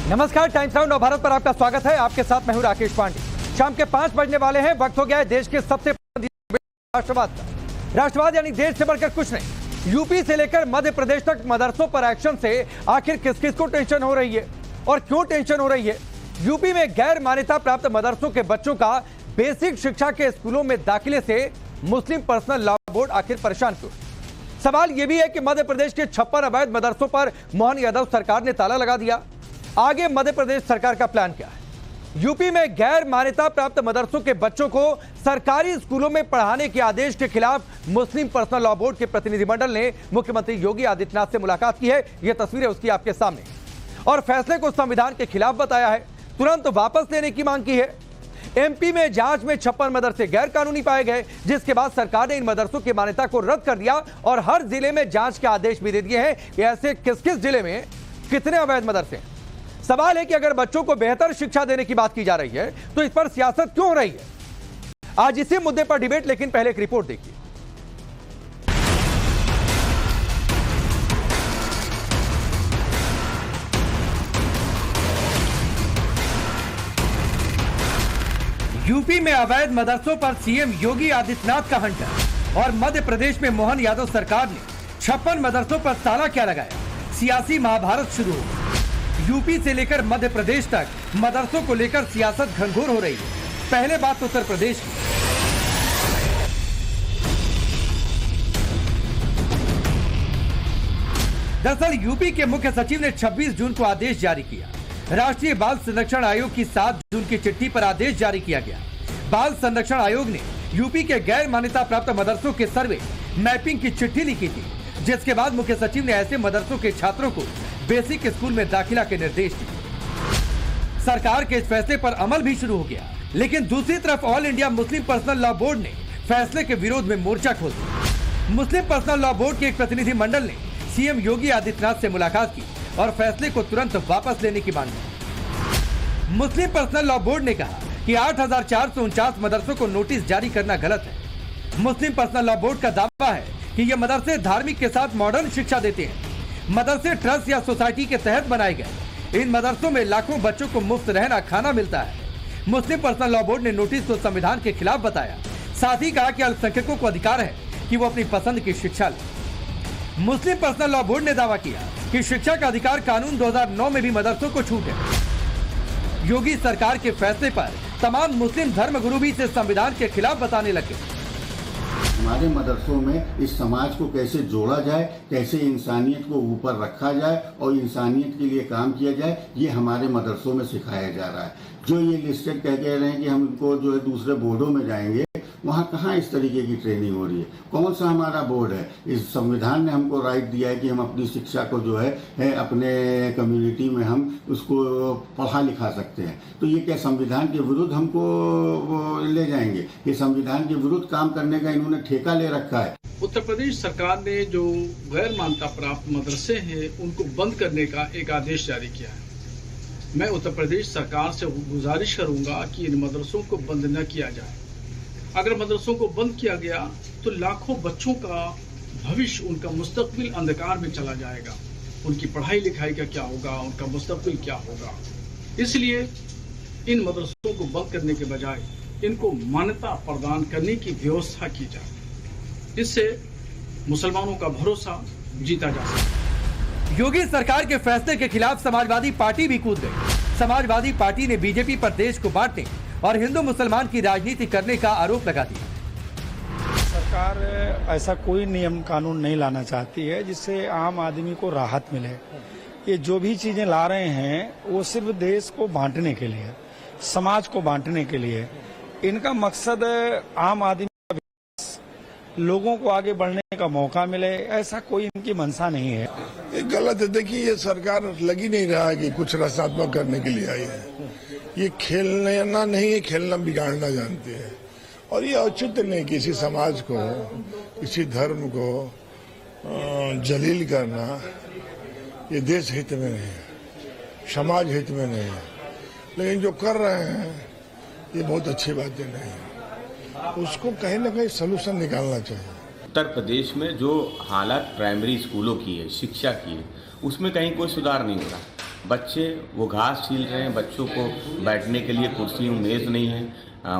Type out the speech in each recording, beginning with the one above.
नमस्कार, times now Navbharat पर आपका स्वागत है। आपके साथ मैं हूं राकेश पांडे। शाम के 5 बजने वाले हैं। वक्त हो गया है देश के सबसे राष्ट्रवाद का। राष्ट्रवाद यानी देश से बढ़कर कुछ नहीं। यूपी से लेकर मध्य प्रदेश तक मदरसों पर एक्शन से आखिर किस किस को टेंशन हो रही है और क्यों टेंशन हो रही है? यूपी में गैर मान्यता प्राप्त मदरसों के बच्चों का बेसिक शिक्षा के स्कूलों में दाखिले से मुस्लिम पर्सनल लॉ बोर्ड आखिर परेशान क्यों? सवाल यह भी है कि मध्य प्रदेश के 56 अवैध मदरसों पर मोहन यादव सरकार ने ताला लगा दिया। आगे मध्य प्रदेश सरकार का प्लान क्या है? यूपी में गैर मान्यता प्राप्त मदरसों के बच्चों को सरकारी स्कूलों में पढ़ाने के आदेश के खिलाफ मुस्लिम पर्सनल लॉ बोर्ड के प्रतिनिधिमंडल ने मुख्यमंत्री योगी आदित्यनाथ से मुलाकात की है। यह तस्वीरें उसकी आपके सामने और फैसले को संविधान के खिलाफ बताया है। तुरंत वापस लेने की मांग की है। एमपी में जांच में 56 मदरसे गैर कानूनी पाए गए, जिसके बाद सरकार ने इन मदरसों की मान्यता को रद्द कर दिया और हर जिले में जांच के आदेश भी दे दिए हैं कि ऐसे किस किस जिले में कितने अवैध मदरसे हैं। सवाल है कि अगर बच्चों को बेहतर शिक्षा देने की बात की जा रही है तो इस पर सियासत क्यों हो रही है? आज इसी मुद्दे पर डिबेट, लेकिन पहले एक रिपोर्ट देखिए। यूपी में अवैध मदरसों पर सीएम योगी आदित्यनाथ का हंटर और मध्य प्रदेश में मोहन यादव सरकार ने 56 मदरसों पर ताला क्या लगाया? सियासी महाभारत शुरू हो गई। यूपी से लेकर मध्य प्रदेश तक मदरसों को लेकर सियासत घनघोर हो रही है। पहले बात उत्तर प्रदेश की। दरअसल यूपी के मुख्य सचिव ने 26 जून को आदेश जारी किया। राष्ट्रीय बाल संरक्षण आयोग की 7 जून की चिट्ठी पर आदेश जारी किया गया। बाल संरक्षण आयोग ने यूपी के गैर मान्यता प्राप्त मदरसों के सर्वे मैपिंग की चिट्ठी लिखी थी, जिसके बाद मुख्य सचिव ने ऐसे मदरसों के छात्रों को बेसिक स्कूल में दाखिला के निर्देश दिए। सरकार के इस फैसले पर अमल भी शुरू हो गया, लेकिन दूसरी तरफ all India Muslim personal law board ने फैसले के विरोध में मोर्चा खोल दिया। मुस्लिम पर्सनल लॉ बोर्ड के एक प्रतिनिधिमंडल ने सीएम योगी आदित्यनाथ से मुलाकात की और फैसले को तुरंत वापस लेने की मांग की। मुस्लिम पर्सनल लॉ बोर्ड ने कहा कि 8,449 मदरसों को नोटिस जारी करना गलत है। मुस्लिम पर्सनल लॉ बोर्ड का दावा है कि ये मदरसे धार्मिक के साथ मॉडर्न शिक्षा देते हैं। मदरसे ट्रस्ट या सोसाइटी के तहत बनाए गए। इन मदरसों में लाखों बच्चों को मुफ्त रहना खाना मिलता है। मुस्लिम पर्सनल लॉ बोर्ड ने नोटिस को संविधान के खिलाफ बताया। साथ ही कहा कि अल्पसंख्यकों को अधिकार है कि वो अपनी पसंद की शिक्षा लें। मुस्लिम पर्सनल लॉ बोर्ड ने दावा किया कि शिक्षा का अधिकार कानून 2009 में भी मदरसों को छूट है। योगी सरकार के फैसले पर तमाम मुस्लिम धर्मगुरु भी इसे संविधान के खिलाफ बताने लगे। हमारे मदरसों में इस समाज को कैसे जोड़ा जाए, कैसे इंसानियत को ऊपर रखा जाए और इंसानियत के लिए काम किया जाए, ये हमारे मदरसों में सिखाया जा रहा है। जो ये लिस्टेड कह रहे हैं कि हम इनको जो है दूसरे बोर्डों में जाएंगे, वहाँ कहाँ इस तरीके की ट्रेनिंग हो रही है? कौन सा हमारा बोर्ड है? इस संविधान ने हमको राइट दिया है कि हम अपनी शिक्षा को जो है अपने कम्युनिटी में हम उसको पढ़ा लिखा सकते हैं। तो ये क्या संविधान के विरुद्ध हमको ले जाएंगे? ये संविधान के विरुद्ध काम करने का इन्होंने ठेका ले रखा है। उत्तर प्रदेश सरकार ने जो गैर मान्यता प्राप्त मदरसे हैं उनको बंद करने का एक आदेश जारी किया है। मैं उत्तर प्रदेश सरकार से गुजारिश करूंगा कि इन मदरसों को बंद न किया जाए। अगर मदरसों को बंद किया गया तो लाखों बच्चों का भविष्य, उनका मुस्तकबिल अंधकार में चला जाएगा। उनकी पढ़ाई लिखाई का क्या होगा, उनका मुस्तकबिल क्या होगा। इसलिए इन मदरसों को बंद करने के बजाय इनको मान्यता प्रदान करने की व्यवस्था की जाए। इससे मुसलमानों का भरोसा जीता जा सकता है। योगी सरकार के फैसले के खिलाफ समाजवादी पार्टी भी कूद गई। समाजवादी पार्टी ने बीजेपी पर देश को बांटने और हिंदू मुसलमान की राजनीति करने का आरोप लगा दिया। सरकार ऐसा कोई नियम कानून नहीं लाना चाहती है जिससे आम आदमी को राहत मिले। ये जो भी चीजें ला रहे हैं वो सिर्फ देश को बांटने के लिए, समाज को बांटने के लिए। इनका मकसद आम आदमी का विकास, लोगों को आगे बढ़ने का मौका मिले, ऐसा कोई इनकी मंशा नहीं है। ये गलत है। देखिए, ये सरकार लगी नहीं रहा है कि कुछ रचनात्मक करने के लिए आई है। ये खेलना नहीं है, खेलना बिगाड़ना जानते हैं। और ये औचित्य नहीं किसी समाज को, किसी धर्म को जलील करना। ये देश हित में नहीं है, समाज हित में नहीं है। लेकिन जो कर रहे हैं ये बहुत अच्छी बातें नहीं है। उसको कहीं ना कहीं सलूशन निकालना चाहिए। उत्तर प्रदेश में जो हालत प्राइमरी स्कूलों की है, शिक्षा की है, उसमें कहीं कोई सुधार नहीं हो रहा। बच्चे वो घास छील रहे हैं, बच्चों को बैठने के लिए कुर्सी मेज़ नहीं है,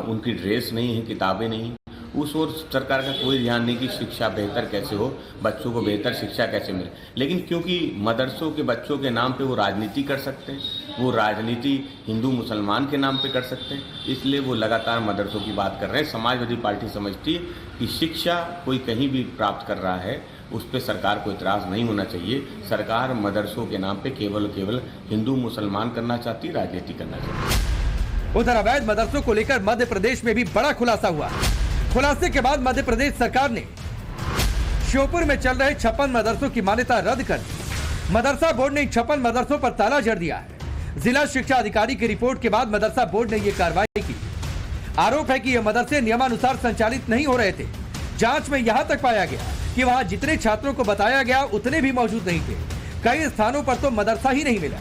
उनकी ड्रेस नहीं है, किताबें नहीं। उस ओर सरकार का कोई ध्यान नहीं कि शिक्षा बेहतर कैसे हो, बच्चों को बेहतर शिक्षा कैसे मिले। लेकिन क्योंकि मदरसों के बच्चों के नाम पे वो राजनीति कर सकते हैं, वो राजनीति हिंदू मुसलमान के नाम पे कर सकते हैं, इसलिए वो लगातार मदरसों की बात कर रहे हैं। समाजवादी पार्टी समझती है कि शिक्षा कोई कहीं भी प्राप्त कर रहा है, उस पर सरकार को इतराज़ नहीं होना चाहिए। सरकार मदरसों के नाम पे केवल हिंदू मुसलमान करना चाहती, राजनीति करना चाहती। उधर अवैध मदरसों को लेकर मध्य प्रदेश में भी बड़ा खुलासा हुआ। खुलासे के बाद मध्य प्रदेश सरकार ने श्योपुर में चल रहे 56 मदरसों की मान्यता रद्द कर दी। मदरसा बोर्ड ने इन 56 मदरसों पर ताला जड़ दिया है। जिला शिक्षा अधिकारी की रिपोर्ट के बाद मदरसा बोर्ड ने ये कार्रवाई की। आरोप है कि ये मदरसे नियमानुसार संचालित नहीं हो रहे थे। जांच में यहां तक पाया गया कि वहां जितने छात्रों को बताया गया उतने भी मौजूद नहीं थे। कई स्थानों पर तो मदरसा ही नहीं मिला।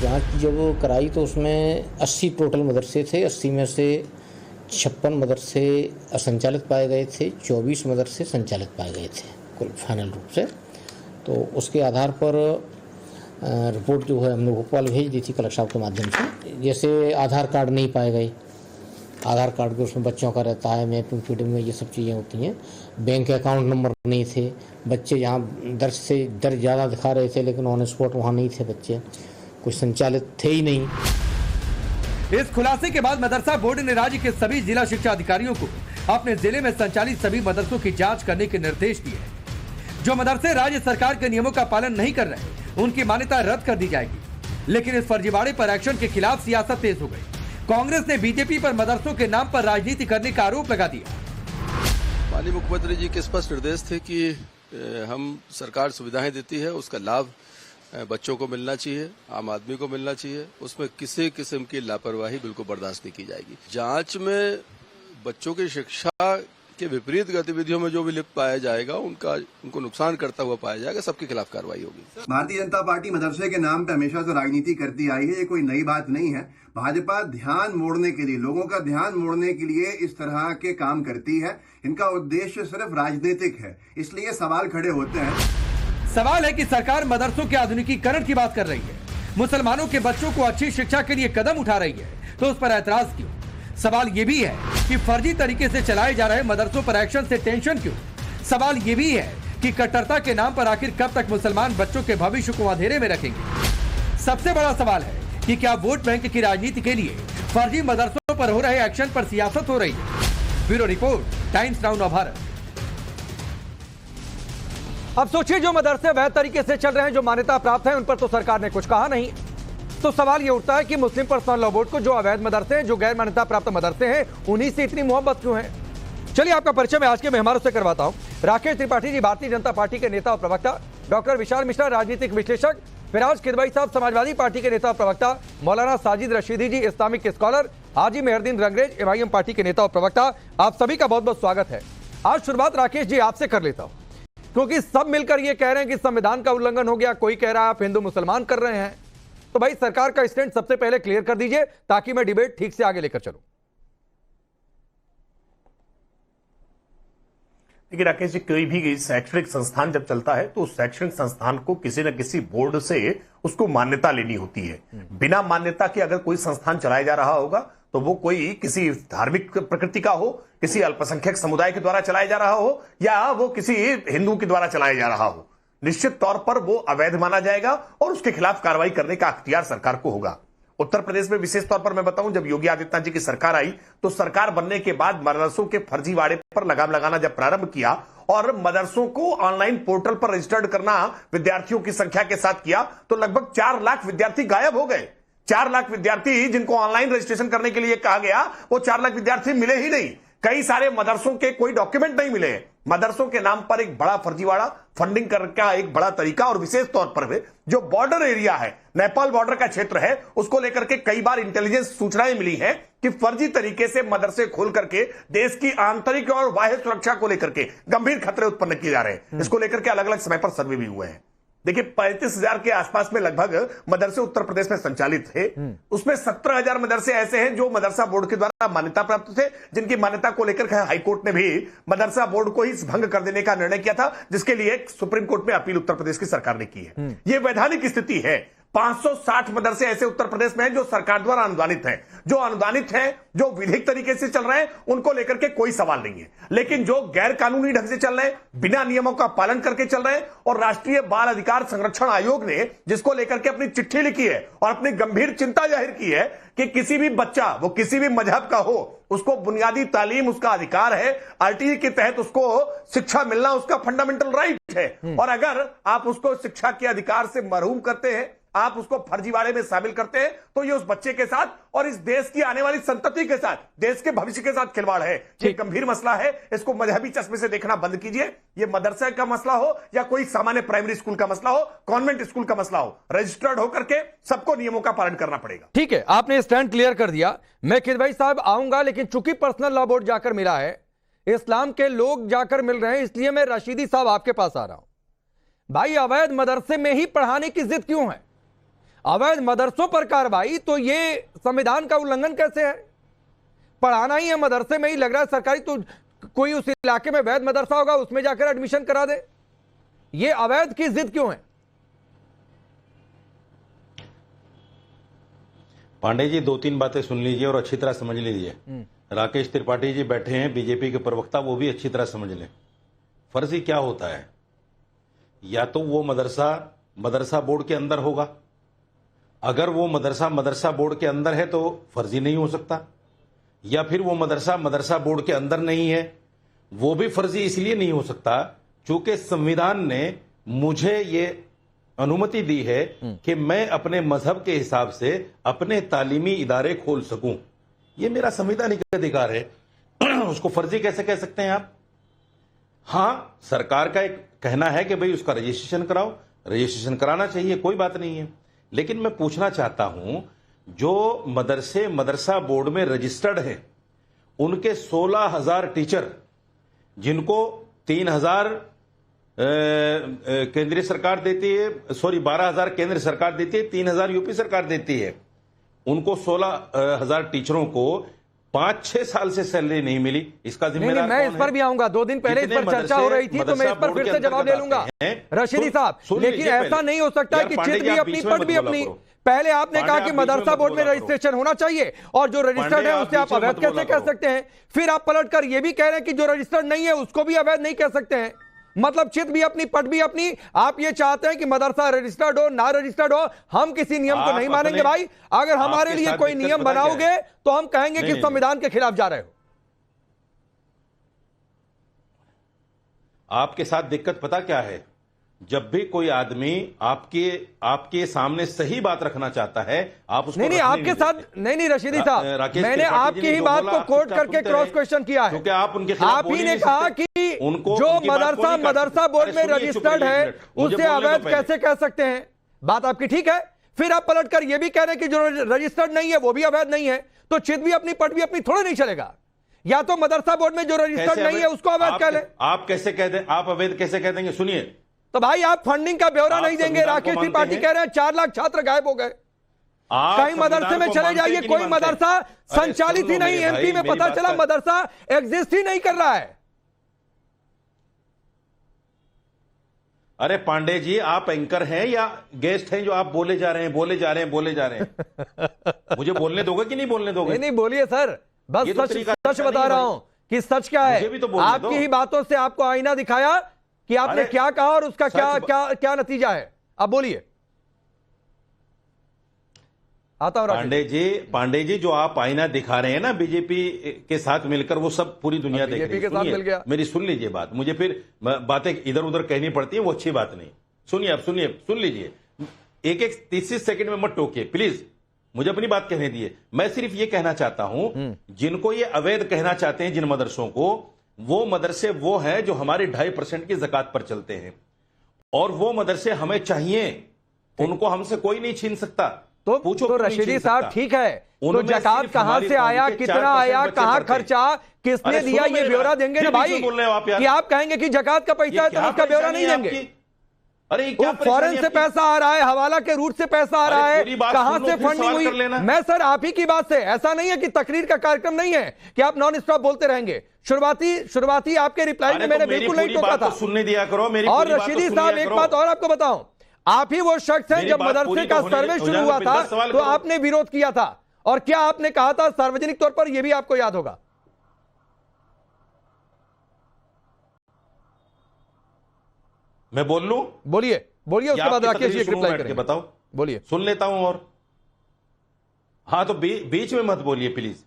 जांच जब कराई तो उसमें 80 टोटल मदरसे थे। 80 में से 56 मदरसे असंचालित पाए गए थे, 24 मदरसे संचालित पाए गए थे कुल फाइनल रूप से। तो उसके आधार पर रिपोर्ट जो है हमने भोपाल भेज दी थी कलेक्टर साहब के माध्यम से। जैसे आधार कार्ड नहीं पाए गए, आधार कार्ड के उसमें बच्चों का रहता है, मैपिंग फीडिंग में ये सब चीज़ें होती हैं। बैंक अकाउंट नंबर नहीं थे, बच्चे यहाँ दर्ज से दर्ज ज़्यादा दिखा रहे थे लेकिन ऑन स्पॉट वहाँ नहीं थे बच्चे, कुछ संचालित थे ही नहीं। इस खुलासे के बाद मदरसा बोर्ड ने राज्य के सभी जिला शिक्षा अधिकारियों को अपने जिले में संचालित सभी मदरसों की जांच करने के निर्देश दिए। जो मदरसे राज्य सरकार के नियमों का पालन नहीं कर रहे, उनकी मान्यता रद्द कर दी जाएगी। लेकिन इस फर्जीवाड़े पर एक्शन के खिलाफ सियासत तेज हो गई। कांग्रेस ने बीजेपी पर मदरसों के नाम पर राजनीति करने का आरोप लगा दिया। माननीय मुख्यमंत्री जी के स्पष्ट निर्देश थे कि हम सरकार सुविधाएं देती है, उसका लाभ बच्चों को मिलना चाहिए, आम आदमी को मिलना चाहिए। उसमें किसी किस्म की लापरवाही बिल्कुल बर्दाश्त नहीं की जाएगी। जांच में बच्चों की शिक्षा के विपरीत गतिविधियों में जो भी लिप्त पाया जाएगा, उनको नुकसान करता हुआ पाया जाएगा, सबके खिलाफ कार्रवाई होगी। भारतीय जनता पार्टी मदरसे के नाम पे हमेशा से राजनीति करती आई है, ये कोई नई बात नहीं है। भाजपा ध्यान मोड़ने के लिए, लोगों का ध्यान मोड़ने के लिए इस तरह के काम करती है। इनका उद्देश्य सिर्फ राजनीतिक है, इसलिए सवाल खड़े होते हैं। सवाल है कि सरकार मदरसों के आधुनिकीकरण की बात कर रही है, मुसलमानों के बच्चों को अच्छी शिक्षा के लिए कदम उठा रही है, तो उस पर ऐतराज क्यों? सवाल ये भी है कि फर्जी तरीके से चलाए जा रहे मदरसों पर एक्शन से टेंशन क्यों? सवाल ये भी है कि कट्टरता के नाम पर आखिर कब तक मुसलमान बच्चों के भविष्य को अंधेरे में रखेंगे? सबसे बड़ा सवाल है कि क्या वोट बैंक की राजनीति के लिए फर्जी मदरसों पर हो रहे एक्शन पर सियासत हो रही है? Bureau report, times now Bharat. अब सोचिए, जो मदरसे वैध तरीके से चल रहे हैं, जो मान्यता प्राप्त है, उन पर तो सरकार ने कुछ कहा नहीं। तो सवाल ये उठता है कि मुस्लिम पर्सनल लॉ बोर्ड को जो अवैध मदरसे हैं, जो गैर मान्यता प्राप्त मदरसे हैं, उन्हीं से इतनी मोहब्बत क्यों है? चलिए आपका परिचय मैं आज के मेहमानों से करवाता हूं। राकेश त्रिपाठी जी भारतीय जनता पार्टी के नेता और प्रवक्ता, डॉक्टर विशाल मिश्रा राजनीतिक विश्लेषक, फिराज किदवई साहब समाजवादी पार्टी के नेता और प्रवक्ता, मौलाना साजिद रशीदी जी इस्लामिक स्कॉलर, हाजी मेहरदीन रंगरेज MIM पार्टी के नेता और प्रवक्ता। आप सभी का बहुत बहुत स्वागत है। आज शुरुआत राकेश जी आपसे कर लेता हूं, क्योंकि सब मिलकर ये कह रहे हैं कि संविधान का उल्लंघन हो गया, कोई कह रहा है आप हिंदू मुसलमान कर रहे हैं। तो भाई सरकार का स्टैंड सबसे पहले क्लियर कर दीजिए ताकि मैं डिबेट ठीक से आगे लेकर चलूं। देखिए राकेश जी, कोई भी शैक्षणिक संस्थान जब चलता है तो उस शैक्षणिक संस्थान को किसी न किसी बोर्ड से उसको मान्यता लेनी होती है। बिना मान्यता के अगर कोई संस्थान चलाया जा रहा होगा तो वो कोई किसी धार्मिक प्रकृति का हो, किसी अल्पसंख्यक समुदाय के द्वारा चलाया जा रहा हो, या वो किसी हिंदू के द्वारा चलाया जा रहा हो, निश्चित तौर पर वो अवैध माना जाएगा और उसके खिलाफ कार्रवाई करने का अख्तियार सरकार को होगा। उत्तर प्रदेश में विशेष तौर पर मैं बताऊं, जब योगी आदित्यनाथ जी की सरकार आई तो सरकार बनने के बाद मदरसों के फर्जीवाड़े पर लगाम लगाना जब प्रारंभ किया और मदरसों को ऑनलाइन पोर्टल पर रजिस्टर्ड करना विद्यार्थियों की संख्या के साथ किया, तो लगभग 4 लाख विद्यार्थी गायब हो गए। 4 लाख विद्यार्थी जिनको ऑनलाइन रजिस्ट्रेशन करने के लिए कहा गया, वो 4 लाख विद्यार्थी मिले ही नहीं। कई सारे मदरसों के कोई डॉक्यूमेंट नहीं मिले। मदरसों के नाम पर एक बड़ा फर्जीवाड़ा, फंडिंग करने का एक बड़ा तरीका, और विशेष तौर पर जो बॉर्डर एरिया है, नेपाल बॉर्डर का क्षेत्र है, उसको लेकर के कई बार इंटेलिजेंस सूचनाएं मिली हैं कि फर्जी तरीके से मदरसे खोल करके देश की आंतरिक और बाह्य सुरक्षा को लेकर के गंभीर खतरे उत्पन्न किए जा रहे हैं। इसको लेकर के अलग अलग समय पर सर्वे भी हुए हैं। देखिए 35,000 के आसपास में लगभग मदरसे उत्तर प्रदेश में संचालित थे। उसमें 17,000 मदरसे ऐसे हैं जो मदरसा बोर्ड के द्वारा मान्यता प्राप्त थे, जिनकी मान्यता को लेकर हाईकोर्ट ने भी मदरसा बोर्ड को ही भंग कर देने का निर्णय किया था, जिसके लिए सुप्रीम कोर्ट में अपील उत्तर प्रदेश की सरकार ने की है। यह वैधानिक स्थिति है। 560 मदरसे ऐसे उत्तर प्रदेश में हैं जो सरकार द्वारा अनुदानित हैं, जो विधिक तरीके से चल रहे हैं, उनको लेकर के कोई सवाल नहीं है। लेकिन जो गैर कानूनी ढंग से चल रहे हैं, बिना नियमों का पालन करके चल रहे हैं, और राष्ट्रीय बाल अधिकार संरक्षण आयोग ने जिसको लेकर के अपनी चिट्ठी लिखी है और अपनी गंभीर चिंता जाहिर की है कि किसी भी बच्चा, वो किसी भी मजहब का हो, उसको बुनियादी तालीम उसका अधिकार है, आरटीई के तहत उसको शिक्षा मिलना उसका फंडामेंटल राइट है। और अगर आप उसको शिक्षा के अधिकार से महरूम करते हैं, आप उसको फर्जीवाड़े में शामिल करते हैं, तो ये उस बच्चे के साथ और इस देश की आने वाली संतति के साथ, देश के भविष्य के साथ खिलवाड़ है। ये गंभीर मसला है, इसको मजहबी चश्मे से देखना बंद कीजिए। ये मदरसे का मसला हो या कोई सामान्य प्राइमरी स्कूल का मसला हो, कॉन्वेंट स्कूल का मसला हो, रजिस्टर्ड होकर के सबको नियमों का पालन करना पड़ेगा। ठीक है, आपने स्टैंड क्लियर कर दिया। मैं किदवई साहब आऊंगा, लेकिन चूंकि पर्सनल लॉ बोर्ड जाकर मिला है, इस्लाम के लोग जाकर मिल रहे हैं, इसलिए मैं रशीदी साहब आपके पास आ रहा हूं। भाई, अवैध मदरसे में ही पढ़ाने की जिद क्यों है? अवैध मदरसों पर कार्रवाई, तो ये संविधान का उल्लंघन कैसे है? पढ़ाना ही है मदरसे में ही, लग रहा है सरकारी, तो कोई उस इलाके में वैध मदरसा होगा उसमें जाकर एडमिशन करा दे। ये अवैध की जिद क्यों है? पांडे जी, 2-3 बातें सुन लीजिए और अच्छी तरह समझ लीजिए। राकेश त्रिपाठी जी बैठे हैं, बीजेपी के प्रवक्ता, वो भी अच्छी तरह समझ लें। फर्जी क्या होता है? या तो वो मदरसा बोर्ड के अंदर होगा, अगर वो मदरसा बोर्ड के अंदर है तो फर्जी नहीं हो सकता, या फिर वो मदरसा बोर्ड के अंदर नहीं है, वो भी फर्जी इसलिए नहीं हो सकता क्योंकि संविधान ने मुझे ये अनुमति दी है कि मैं अपने मजहब के हिसाब से अपने तालीमी इदारे खोल सकूं। ये मेरा संवैधानिक अधिकार है। उसको फर्जी कैसे कह सकते हैं आप? हां, सरकार का एक कहना है कि भाई उसका रजिस्ट्रेशन कराओ, रजिस्ट्रेशन कराना चाहिए, कोई बात नहीं है। लेकिन मैं पूछना चाहता हूं, जो मदरसा बोर्ड में रजिस्टर्ड हैं, उनके 16,000 टीचर, जिनको 3,000 केंद्रीय सरकार देती है, 12,000 केंद्र सरकार देती है, 3,000 यूपी सरकार देती है, उनको 16,000 टीचरों को 5-6 साल से सैलरी नहीं मिली। इसका जिम्मेदार मैं इस पर भी आऊंगा। 2 दिन पहले इस पर चर्चा हो रही थी, तो मैं इस पर फिर से जवाब ले लूंगा रशीदी साहब। लेकिन ऐसा नहीं हो सकता कि चित भी अपनी, पट भी अपनी। पहले आपने कहा कि मदरसा बोर्ड में रजिस्ट्रेशन होना चाहिए, और जो रजिस्टर्ड है उससे आप अवैध कैसे कह सकते हैं? फिर आप पलटकर ये भी कह रहे हैं कि जो रजिस्टर्ड नहीं है उसको भी अवैध नहीं कह सकते हैं। मतलब चित भी अपनी, पट भी अपनी। आप ये चाहते हैं कि मदरसा रजिस्टर्ड हो, ना रजिस्टर्ड हो, हम किसी नियम को नहीं मानेंगे। भाई, अगर हमारे लिए कोई नियम बनाओगे तो हम कहेंगे कि संविधान के खिलाफ जा रहे हो। आपके साथ दिक्कत पता क्या है? जब भी कोई आदमी आपके सामने सही बात रखना चाहता है, आप उसको नहीं, आपके साथ नहीं रशीदी साहब, मैंने आपकी ही बात को कोट करके क्रॉस क्वेश्चन किया है, क्योंकि आप उनके खिलाफ आप ही ने कहा कि जो मदरसा बोर्ड में रजिस्टर्ड है उसे अवैध कैसे कह सकते हैं? बात आपकी ठीक है। फिर आप पलटकर यह भी कह रहे हैं कि जो रजिस्टर्ड नहीं है वो भी अवैध नहीं है, तो चित भी अपनी, पट भी अपनी थोड़ा नहीं चलेगा। या तो मदरसा बोर्ड में जो रजिस्टर्ड नहीं है उसको अवैध कह ले। आप कैसे कह दें? आप अवैध कैसे कह देंगे? सुनिए, तो भाई आप फंडिंग का ब्यौरा नहीं देंगे। राकेश त्रिपाठी कह रहे हैं 4 लाख छात्र गायब हो गए। कई मदरसे में चले जाइए, कोई मदरसा संचालित ही नहीं। एमपी में पता चला मदरसा एग्जिस्ट ही नहीं कर रहा है। अरे पांडे जी, आप एंकर हैं या गेस्ट हैं जो आप बोले जा रहे हैं? मुझे बोलने दोगे कि नहीं बोलने दोगे? नहीं, बोलिए सर, बस सच बता रहा हूं कि सच क्या है। आपकी ही बातों से आपको आईना दिखाया कि आपने क्या कहा और उसका क्या नतीजा है। अब बोलिए। आता हूं पांडे जी, जो आप आईना दिखा रहे हैं ना बीजेपी के साथ मिलकर, वो सब पूरी दुनिया देख रही है। मेरी सुन लीजिए बात, मुझे फिर बातें इधर उधर कहनी पड़ती है, वो अच्छी बात नहीं। सुनिए, अब सुन लीजिए, एक 30 सेकंड में मत टोकिए प्लीज, मुझे अपनी बात कहने दिए। मैं सिर्फ ये कहना चाहता हूं, जिनको ये अवैध कहना चाहते हैं जिन मदरसों को, वो मदरसे वो हैं जो हमारे 2.5% की ज़कात पर चलते हैं, और वो मदरसे हमें चाहिए, उनको हमसे कोई नहीं छीन सकता। तो पूछो तो रशीदी साहब, ठीक है, तो ज़कात कहां से आया, कितना आया, कहां खर्चा, किसने दिया, ये ब्यौरा देंगे ना भाई। कि आप कहेंगे कि ज़कात का पैसा है तो उसका ब्यौरा नहीं देंगे? अरे फॉरेन से पैसा आ रहा है, हवाला के रूट से पैसा आ रहा है, कहां से फंडिंग हुई? मैं सर आप ही की बात से, ऐसा नहीं है कि तकरीर का कार्यक्रम नहीं है कि आप नॉन स्टॉप बोलते रहेंगे। शुरुआती आपके रिप्लाई में मैंने बिल्कुल नहीं टोका था। सुनने दिया करो मेरी। और रशीदी साहब, एक बात और आपको बताऊं, आप ही वो शख्स हैं जब मदरसे का सर्वे शुरू हुआ था तो आपने विरोध किया था, और क्या आपने कहा था सार्वजनिक तौर पर, यह भी आपको याद होगा। मैं बोल लूं? बोलिए बोलिए, उसके बाद राकेश जी रिप्लाई करेंगे। बताओ, बोलिए। सुन लेता हूं। और हाँ, तो बीच में मत बोलिए प्लीज।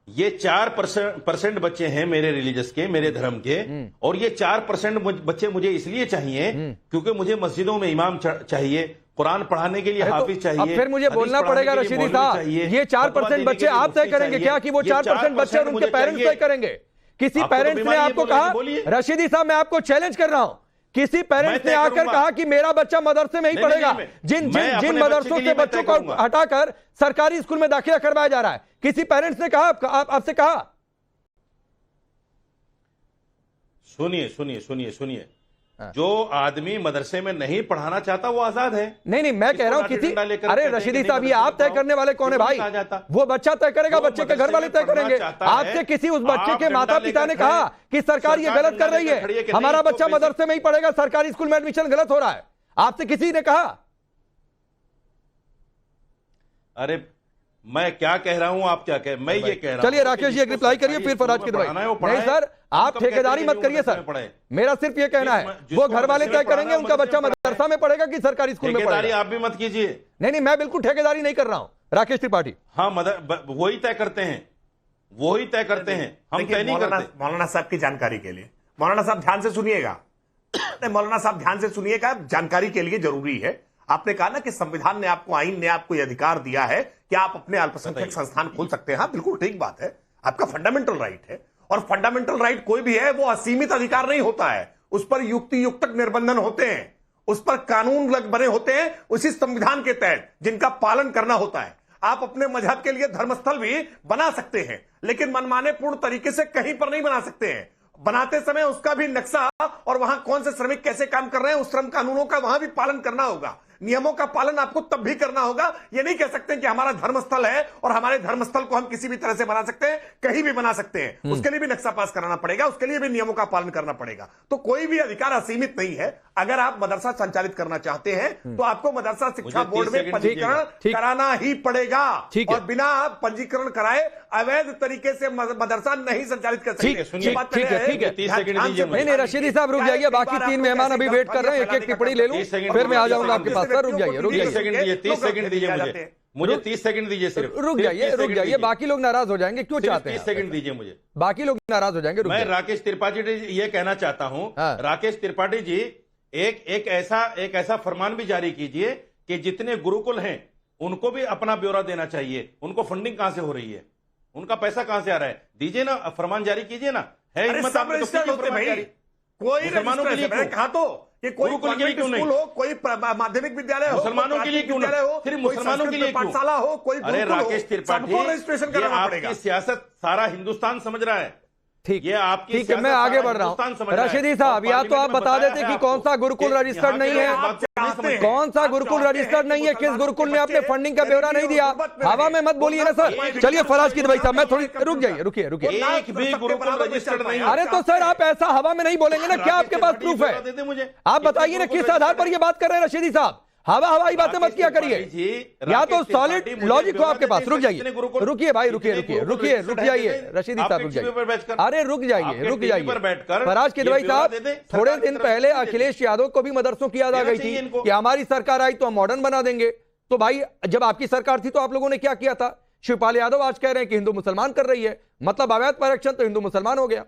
ये 4% बच्चे हैं मेरे रिलीजियस के, मेरे धर्म के, और ये 4% बच्चे मुझे इसलिए चाहिए क्योंकि मुझे मस्जिदों में इमाम चाहिए, कुरान पढ़ाने के लिए हाफिज चाहिए। अब फिर मुझे बोलना पड़ेगा रशीदी साहब, ये 4% बच्चे आप तय करेंगे क्या कि वो 4% बच्चे और उनके पेरेंट्स तय करेंगे? किसी पेरेंट्स ने आपको कहा, रशीदी साहब मैं आपको चैलेंज कर रहा हूं, किसी पेरेंट्स ने आकर कहा कि मेरा बच्चा मदरसे में ही पढ़ेगा? जिन मदरसों से बच्चों को हटाकर सरकारी स्कूल में दाखिला करवाया जा रहा है, किसी पेरेंट्स ने कहा आपसे कहा? सुनिए, जो आदमी मदरसे में नहीं पढ़ाना चाहता वो आजाद है। नहीं, मैं कह रहा हूं किसी, अरे रशीदी साहब ये आप तय करने वाले कौन है भाई? वो बच्चा तय करेगा, बच्चे के घर वाले तय करेंगे। आपसे किसी उस बच्चे के माता पिता ने कहा कि सरकार ये गलत कर रही है, हमारा बच्चा मदरसे में ही पढ़ेगा, सरकारी स्कूल में एडमिशन गलत हो रहा है, आपसे किसी ने कहा? अरे मैं क्या कह रहा हूं, आप क्या कह, मैं ये कह रहा हूं। चलिए राकेश जी एक रिप्लाई करिए, फिर फराज की दवाई। नहीं सर, आप ठेकेदारी मत करिए सर, मेरा सिर्फ ये कहना है वो घर वाले तय करेंगे उनका बच्चा मदरसा में पढ़ेगा कि सरकारी स्कूल में पढ़ेगा। आप भी मत कीजिए। नहीं, मैं बिल्कुल ठेकेदारी नहीं कर रहा हूं राकेश त्रिपाठी। हाँ, वही तय करते हैं, हम तय नहीं करते। मौलाना साहब की जानकारी के लिए, मौलाना साहब ध्यान से सुनिएगा, मौलाना साहब ध्यान से सुनिएगा, जानकारी के लिए जरूरी है। आपने कहा ना कि संविधान ने आपको, आईन ने आपको यह अधिकार दिया है कि आप अपने अल्पसंख्यक संस्थान खोल सकते हैं। हाँ, बिल्कुल ठीक बात है, आपका फंडामेंटल राइट है, और फंडामेंटल राइट कोई भी है वो असीमित अधिकार नहीं होता है, उस पर युक्ति युक्तक निर्बंधन होते हैं, उस पर कानून बने होते हैं उसी संविधान के तहत जिनका पालन करना होता है। आप अपने मजहब के लिए धर्मस्थल भी बना सकते हैं, लेकिन मनमाने पूर्ण तरीके से कहीं पर नहीं बना सकते हैं। बनाते समय उसका भी नक्शा और वहां कौन से श्रमिक कैसे काम कर रहे हैं उस श्रम कानूनों का वहां भी पालन करना होगा। नियमों का पालन आपको तब भी करना होगा। ये नहीं कह सकते कि हमारा धर्मस्थल है और हमारे धर्मस्थल को हम किसी भी तरह से बना सकते हैं, कहीं भी बना सकते हैं, उसके लिए भी नक्शा पास कराना पड़ेगा, उसके लिए भी नियमों का पालन करना पड़ेगा। तो कोई भी अधिकार असीमित नहीं है। अगर आप मदरसा संचालित करना चाहते हैं तो आपको मदरसा शिक्षा बोर्ड में पंजीकरण कराना ही पड़ेगा, और बिना पंजीकरण कराए अवैध तरीके से मदरसा नहीं संचालित कर सकते। नहीं, रशीदी साहब रुक जाइए, बाकी 3 मेहमान अभी वेट कर रहे हैं, एक टिप्पणी ले लूं फिर मैं आ जाऊंगा आपके पास। सर रुक जाइए 30 सेकंड दीजिए मुझे 30 सेकंड दीजिए, सिर्फ रुक जाइए, बाकी लोग नाराज हो जाएंगे, क्यों चाहते हैं? 30 सेकंड दीजिए मुझे, बाकी लोग नाराज हो जाएंगे। मैं राकेश त्रिपाठी जी ये कहना चाहता हूं, राकेश त्रिपाठी जी एक ऐसा फरमान भी जारी कीजिए कि जितने गुरुकुल हैं उनको भी अपना ब्यौरा देना चाहिए, उनको फंडिंग कहां से हो रही है, उनका पैसा कहां से आ रहा है, दीजिए ना, फरमान जारी कीजिए ना। है हिम्मत कोई मुसलमानों के लिए कहा तो कि कोई स्कूल हो, कोई माध्यमिक विद्यालय हो, मुसलमानों के लिए क्यों ना, फिर मुसलमानों के लिए पाठशाला हो, कोई अरे राकेश त्रिपाठी, रजिस्ट्रेशन कराना पड़ेगा। आपकी सियासत सारा हिंदुस्तान समझ रहा है। ठीक, ये आपकी, ठीक है, मैं आगे बढ़ रहा हूं। रशीदी साहब, या तो आप बता देते कि कौन सा गुरुकुल रजिस्टर्ड नहीं है, कौन सा गुरुकुल रजिस्टर्ड नहीं है, किस गुरुकुल ने आपने फंडिंग का ब्यौरा नहीं दिया। हवा में मत बोलिए ना सर। चलिए फराज की दवाई साहब, मैं थोड़ी रुकिए। एक भी गुरुकुल रजिस्टर्ड नहीं। अरे तो सर आप ऐसा हवा में नहीं बोलेंगे ना, क्या आपके पास प्रूफ है? आप बताइए ना किस आधार पर ये बात कर रहे हैं रशीदी साहब? हवाई बातें मत किया करिए, या तो सॉलिड लॉजिक हो आपके पास। रुक जाइए भाई, रुक जाइए रशीदी साहब, रुक जाइए। अरे रुक जाइए फराज की दवाई साहब, थोड़े दिन पहले अखिलेश यादव को भी मदरसों की याद आ गई थी कि हमारी सरकार आई तो हम मॉडर्न बना देंगे। तो भाई जब आपकी सरकार थी तो आप लोगों ने क्या किया था? शिवपाल यादव आज कह रहे हैं कि हिंदू मुसलमान कर रही है, मतलब अवैध परिरक्षण तो हिंदू मुसलमान हो गया।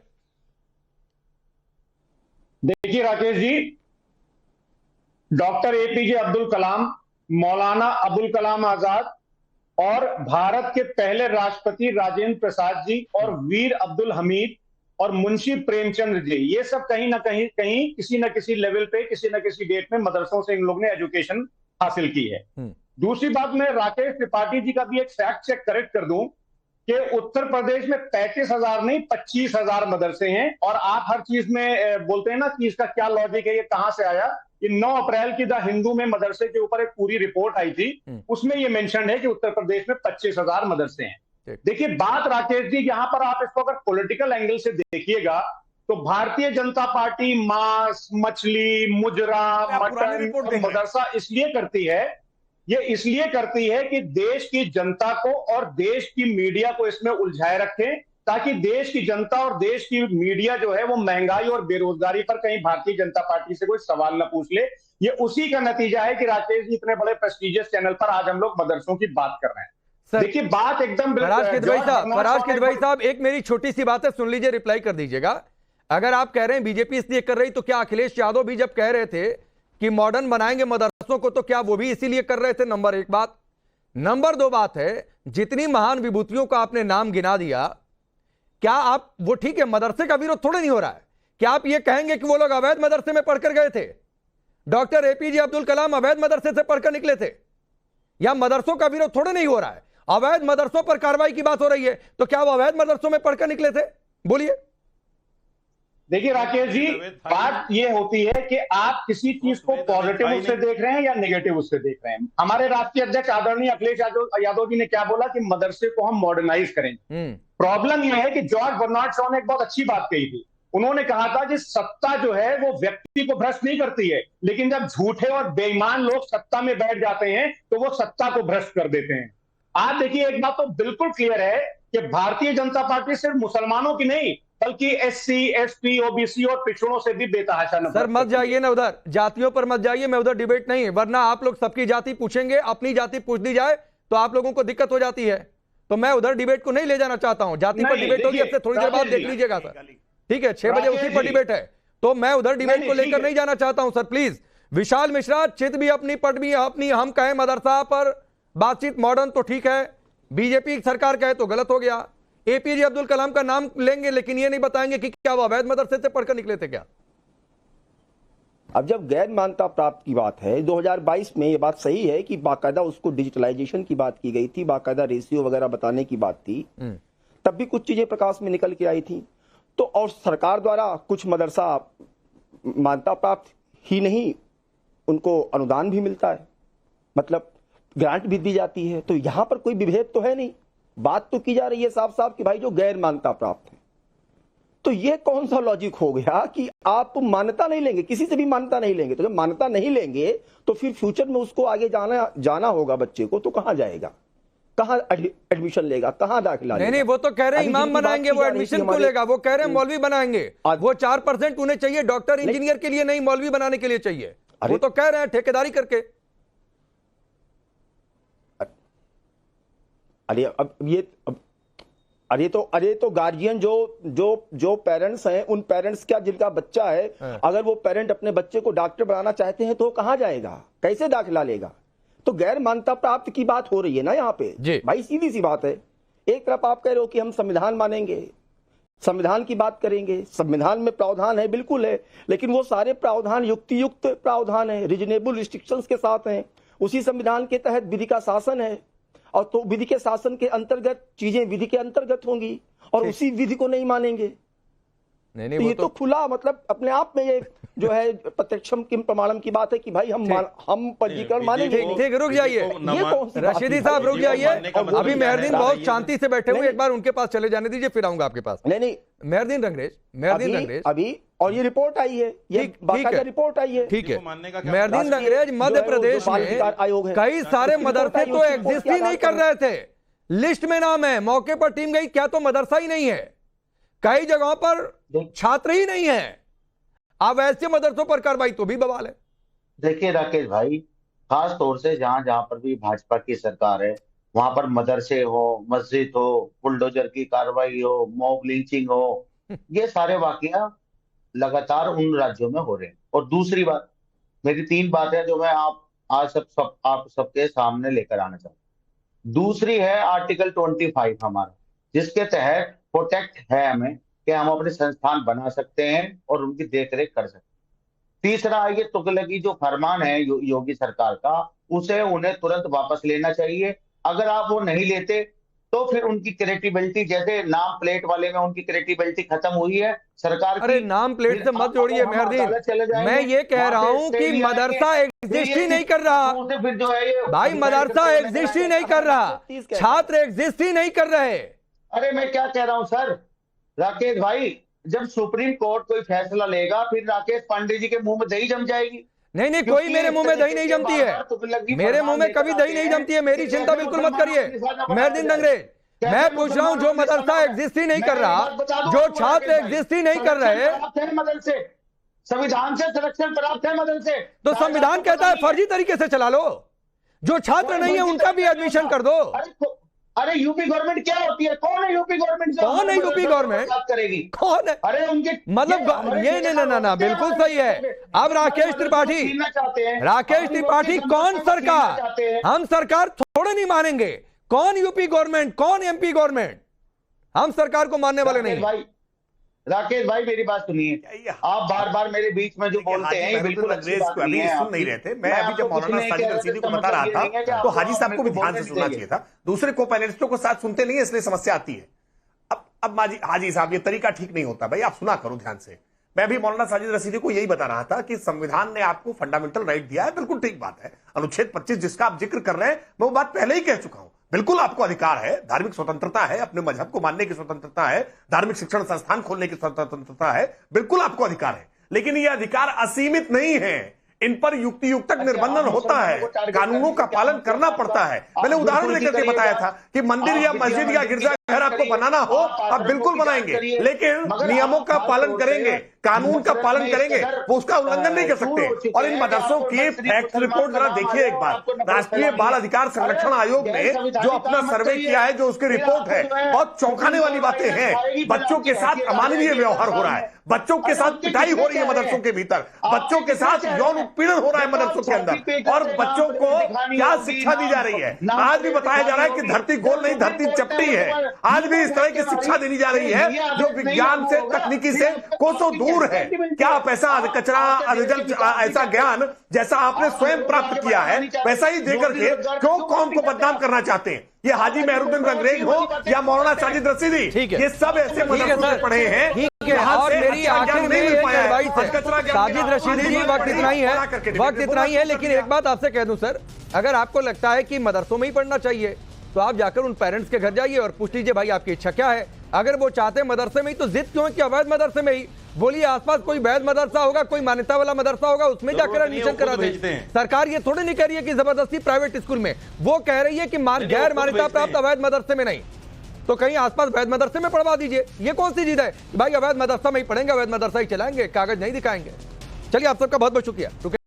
देखिए राकेश जी, डॉक्टर एपीजे अब्दुल कलाम, मौलाना अबुल कलाम आजाद और भारत के पहले राष्ट्रपति राजेंद्र प्रसाद जी और वीर अब्दुल हमीद और मुंशी प्रेमचंद्र जी, ये सब कहीं ना कहीं किसी न किसी लेवल पे, किसी न किसी डेट में मदरसों से इन लोग ने एजुकेशन हासिल की है। दूसरी बात, मैं राकेश त्रिपाठी जी का भी एक फैक्ट चेक करेक्ट कर दूं कि उत्तर प्रदेश में 35,000 नहीं 25,000 मदरसे हैं, और आप हर चीज में बोलते हैं ना कि इसका क्या लॉजिक है, ये कहां से आया। ये 9 अप्रैल की द हिंदू में मदरसे के ऊपर एक पूरी रिपोर्ट आई थी, उसमें ये मेंशन है कि उत्तर प्रदेश में 25,000 मदरसे हैं। देखिए बात राकेश जी, यहां पर आप इसको अगर पॉलिटिकल एंगल से देखिएगा तो भारतीय जनता पार्टी मांस, मछली, मुजरा, मटन, मदरसा इसलिए करती है, ये इसलिए करती है कि देश की जनता को और देश की मीडिया को इसमें उलझाए रखें, ताकि देश की जनता और देश की मीडिया जो है वो महंगाई और बेरोजगारी पर कहीं भारतीय जनता पार्टी से कोई सवाल न पूछ ले। ये उसी का नतीजा है कि राकेश जी इतने बड़े प्रेस्टिजियस चैनल पर आज हम लोग मदरसों की बात कर रहे हैं। देखिए बात एकदम फराज किदवई साहब एक मेरी छोटी सी बात है, सुन लीजिए, रिप्लाई कर दीजिएगा। अगर आप कह रहे हैं बीजेपी इसलिए कर रही, तो क्या अखिलेश यादव भी जब कह रहे थे कि मॉडर्न बनाएंगे मदरसों को, तो क्या वो भी इसीलिए कर रहे थे? नंबर एक बात। नंबर दो बात है, जितनी महान विभूतियों का आपने नाम गिना दिया, क्या आप वो, ठीक है मदरसे का विरोध थोड़ा नहीं हो रहा है, क्या आप ये कहेंगे कि वो लोग अवैध मदरसे में पढ़कर गए थे? डॉक्टर एपीजे अब्दुल कलाम अवैध मदरसे से पढ़कर निकले थे? या मदरसों का विरोध थोड़ा नहीं हो रहा है, अवैध मदरसों पर कार्रवाई की बात हो रही है, तो क्या वो अवैध मदरसों में पढ़कर निकले थे? बोलिए। देखिए राकेश जी, बात ये होती है कि आप किसी चीज को पॉजिटिव उससे देख रहे हैं या नेगेटिव उससे देख रहे हैं। हमारे राष्ट्रीय अध्यक्ष आदरणीय अखिलेश यादव जी ने क्या बोला कि मदरसे को हम मॉडर्नाइज करेंगे। प्रॉब्लम यह है कि जॉर्ज बर्नार्ड शॉ ने एक बहुत अच्छी बात कही थी। उन्होंने कहा था कि सत्ता जो है वो व्यक्ति को भ्रष्ट नहीं करती है, लेकिन जब झूठे और बेईमान लोग सत्ता में बैठ जाते हैं तो वो सत्ता को भ्रष्ट कर देते हैं। आप देखिए, एक बात तो बिल्कुल क्लियर है कि भारतीय जनता पार्टी सिर्फ मुसलमानों की नहीं बल्कि एससी, एसटी, ओबीसी और पिछड़ों से भी बेतहाशा नफरत। सर मत जाइए ना उधर, जातियों पर मत जाइए, मैं उधर डिबेट नहीं है, वरना आप लोग सबकी जाति पूछेंगे, अपनी जाति पूछ दी जाए तो आप लोगों को दिक्कत हो जाती है। तो मैं उधर डिबेट को नहीं ले जाना चाहता हूं। जाति पर डिबेट होगी, अब से थोड़ी देर बाद देख लीजिएगा सर, ठीक है? 6 बजे उसी पर डिबेट है, तो मैं उधर डिबेट को लेकर नहीं जाना चाहता हूं सर, प्लीज। विशाल मिश्रा, चित भी अपनी पट भी अपनी, हम कहें मदरसा पर बातचीत मॉडर्न तो ठीक है, बीजेपी सरकार कहे तो गलत हो गया। एपीजे अब्दुल कलाम का नाम लेंगे लेकिन ये नहीं बताएंगे कि क्या वो अवैध मदरसे से पढ़कर निकले थे क्या? अब जब गैर मान्यता प्राप्त की बात है, 2022 में ये बात सही है कि बाकायदा उसको डिजिटलाइजेशन की बात की गई थी, बाकायदा रेशियो वगैरह बताने की बात थी, तब भी कुछ चीजें प्रकाश में निकल के आई थी। तो और सरकार द्वारा कुछ मदरसा मान्यता प्राप्त ही नहीं, उनको अनुदान भी मिलता है, मतलब ग्रांट भी दी जाती है। तो यहां पर कोई विभेद तो है नहीं, बात तो की जा रही है साफ साफ कि भाई जो गैर मान्यता प्राप्त है। तो ये कौन सा लॉजिक हो गया कि आप मान्यता नहीं लेंगे, किसी से भी मान्यता नहीं लेंगे? तो जब मान्यता नहीं लेंगे तो फिर फ्यूचर में उसको आगे जाना होगा बच्चे को, तो कहां जाएगा, कहां एडमिशन लेगा, कहां दाखिला लेगा? नहीं, वो तो कह रहे हैं इमाम बनाएंगे, वो एडमिशन को लेगा, वो कह रहे हैं मौलवी बनाएंगे, वो 4% उन्हें चाहिए डॉक्टर इंजीनियर के लिए, नहीं मौलवी बनाने के लिए चाहिए, वो तो कह रहे हैं ठेकेदारी करके। अरे तो गार्जियन जो पेरेंट्स हैं, उन पेरेंट्स क्या जिनका बच्चा है, अगर वो पेरेंट अपने बच्चे को डॉक्टर बनाना चाहते हैं तो कहां जाएगा, कैसे दाखिला लेगा? तो गैर मान्यता प्राप्त की बात हो रही है ना यहाँ पे भाई, सीधी सी बात है। एक तरफ आप कह रहे हो कि हम संविधान मानेंगे, संविधान की बात करेंगे, संविधान में प्रावधान है, बिल्कुल है, लेकिन वो सारे प्रावधान युक्तियुक्त प्रावधान है, रीजनेबल रिस्ट्रिक्शंस के साथ हैं। उसी संविधान के तहत विधि का शासन है, और तो विधि के शासन के अंतर्गत चीजें विधि के अंतर्गत होंगी, और उसी विधि को नहीं मानेंगे। नहीं, तो ये तो खुला मतलब अपने आप में ये जो है प्रत्यक्षम किम प्रमाणम की बात है कि भाई हम पंजीकरण मानेंगे। ठीक, रुक जाइए रशीदी साहब, रुक जाइए। अभी मेहरदीन बहुत शांति से बैठे हुए, एक बार उनके पास चले जाने दीजिए, फिर आऊंगा आपके पास। नहीं, मेहरदीन रंगरेज अभी, और ये रिपोर्ट आई है, ये बाकायदा रिपोर्ट आई है, ठीक है। मेहरदीन रंगरेज, मध्य प्रदेश में कई सारे मदरसे तो एग्जिस्ट ही नहीं कर रहे थे, लिस्ट में नाम है, मौके पर टीम गई, क्या तो मदरसा ही नहीं है, कई जगहों पर छात्र ही नहीं है। अब ऐसे मदरसों पर कार्रवाई तो भी बवाल है। देखिए राकेश भाई, खास तौर से जहां पर भी भाजपा की सरकार है, वहां पर मदरसे हो, मस्जिद हो, बुलडोजर की कार्रवाई हो, मॉब लिंचिंग हो, ये सारे वाकया लगातार उन राज्यों में हो रहे हैं। और दूसरी बात, मेरी 3 बातें जो मैं आज आप सबके सामने लेकर आना चाहता हूँ। दूसरी है आर्टिकल 25 हमारा, जिसके तहत प्रोटेक्ट है हमें कि हम अपने संस्थान बना सकते हैं और उनकी देखरेख कर सकते हैं। तीसरा, ये तुगलकी जो फरमान है योगी सरकार का, उसे उन्हें तुरंत वापस लेना चाहिए। अगर आप वो नहीं लेते तो फिर उनकी क्रेडिबिलिटी, जैसे नाम प्लेट वाले में उनकी क्रेडिबिलिटी खत्म हुई है सरकार की। अरे नाम प्लेट से मत जोड़िए मेहरदीन, मैं ये कह रहा हूं कि मदरसा एग्जिस्ट ही नहीं कर रहा फिर जो है ये भाई, मदरसा एग्जिस्ट ही नहीं कर रहा, छात्र एग्जिस्ट ही नहीं कर रहे। अरे मैं क्या कह रहा हूं सर राकेश भाई, जब सुप्रीम कोर्ट कोई फैसला लेगा फिर राकेश पांडे जी के मुंह में दही जम जाएगी। नहीं नहीं, कोई मेरे मुंह में दही नहीं जमती है, मेरे मुंह में कभी दही नहीं जमती है, मेरी चिंता बिल्कुल मत करिए। मेहरदीन अंग्रेज, मैं पूछ रहा हूं जो मदरसा एग्जिस्ट ही नहीं कर रहा, जो छात्र एग्जिस्ट ही नहीं कर रहे, मदरसे संविधान से संरक्षण प्राप्त है मदरसे, तो संविधान कहता है फर्जी तरीके से चला लो, जो छात्र नहीं है उनका भी एडमिशन कर दो। अरे यूपी गवर्नमेंट क्या होती है? कौन है यूपी गवर्नमेंट? कौन है यूपी गवर्नमेंट? करेगी कौन है? अरे उनके मतलब ये ना बिल्कुल सही है। अब राकेश त्रिपाठी कौन सरकार? हम सरकार थोड़े नहीं मानेंगे। कौन यूपी गवर्नमेंट, कौन एमपी गवर्नमेंट? हम सरकार को मानने वाले नहीं। राकेश भाई मेरी बात सुनिए, आप बार बार मेरे बीच में जो बोलते हैं ये बिल्कुल अंग्रेज को अभी सुन नहीं रहे थे। मैं अभी जब मौलाना साजिद रशीदी को बता रहा था तो हाजी साहब को भी ध्यान से सुनना चाहिए था, दूसरे को पैनलिस्टों को साथ सुनते नहीं है, इसलिए समस्या आती है। अब हाजी साहब ये तरीका ठीक नहीं होता भाई, आप सुना करो ध्यान से। मैं भी मौलाना साजिद रशीदी को यही बता रहा था कि संविधान ने आपको फंडामेंटल राइट दिया है, बिल्कुल ठीक बात है। अनुच्छेद 25 जिसका आप जिक्र कर रहे हैं मैं वो बात पहले ही कह चुका हूं, बिल्कुल आपको अधिकार है, धार्मिक स्वतंत्रता है, अपने मजहब को मानने की स्वतंत्रता है, धार्मिक शिक्षण संस्थान खोलने की स्वतंत्रता है, बिल्कुल आपको अधिकार है। लेकिन यह अधिकार असीमित नहीं है, इन पर युक्तियुक्तक निर्बंधन होता है, कानूनों का पालन करना पड़ता है। मैंने उदाहरण लेकर के बताया था कि मंदिर या मस्जिद या गिरजाघर आपको बनाना हो आप बिल्कुल बनाएंगे, लेकिन नियमों का पालन करेंगे, कानून का पालन करेंगे, वो उसका उल्लंघन नहीं कर सकते। और इन मदरसों की फैक्ट रिपोर्ट जरा देखिए एक बार। राष्ट्रीय बाल अधिकार संरक्षण आयोग ने जो अपना सर्वे किया है, जो उसकी रिपोर्ट है, बहुत चौंकाने वाली बातें हैं। बच्चों के साथ अमानवीय व्यवहार हो रहा है, बच्चों के साथ पिटाई हो रही है मदरसों के भीतर, बच्चों के साथ यौन उत्पीड़न हो रहा है मदरसों के अंदर, और बच्चों को क्या शिक्षा दी जा रही है। आज भी बताया जा रहा है कि धरती गोल नहीं धरती चपटी है। आज भी इस तरह की शिक्षा देनी जा रही है जो विज्ञान से तकनीकी से कोसों दूर है। क्या आप ऐसा कचरा ऐसा ज्ञान जैसा आपने स्वयं प्राप्त किया है वैसा ही देकर के क्यों कौम को बदनाम करना चाहते हैं? ये हाजी मेहरुद्दीन अंग्रेज हो या मौलाना साजिद रशीदी, ये सब ऐसे मदरसों में पढ़े हैं। और मेरी आखिर में साजिद रशीदी जी, वक्त इतना ही है, लेकिन एक बात आपसे कह दूं सर, अगर आपको लगता है कि मदरसों में ही पढ़ना चाहिए तो आप जाकर उन पेरेंट्स के घर जाइए और पूछ लीजिए भाई आपकी इच्छा क्या है। अगर वो चाहते हैं मदरसे में ही तो जिद क्यों है कि अवैध मदरसे में ही? बोलिए आसपास कोई वैध मदरसा होगा, कोई मान्यता वाला मदरसा होगा, उसमें जाकर एडमिशन करा दें। सरकार ये थोड़ी नहीं कह रही है कि जबरदस्ती प्राइवेट स्कूल में, वो कह रही है कि गैर मान्यता प्राप्त अवैध मदरसे में नहीं, तो कहीं आसपास वैध मदरसे में पढ़वा दीजिए। ये कौन सी जिद है भाई अवैध मदरसा में ही पढ़ेंगे, अवैध मदरसा ही चलाएंगे, कागज नहीं दिखाएंगे? चलिए आप सबका बहुत बहुत शुक्रिया।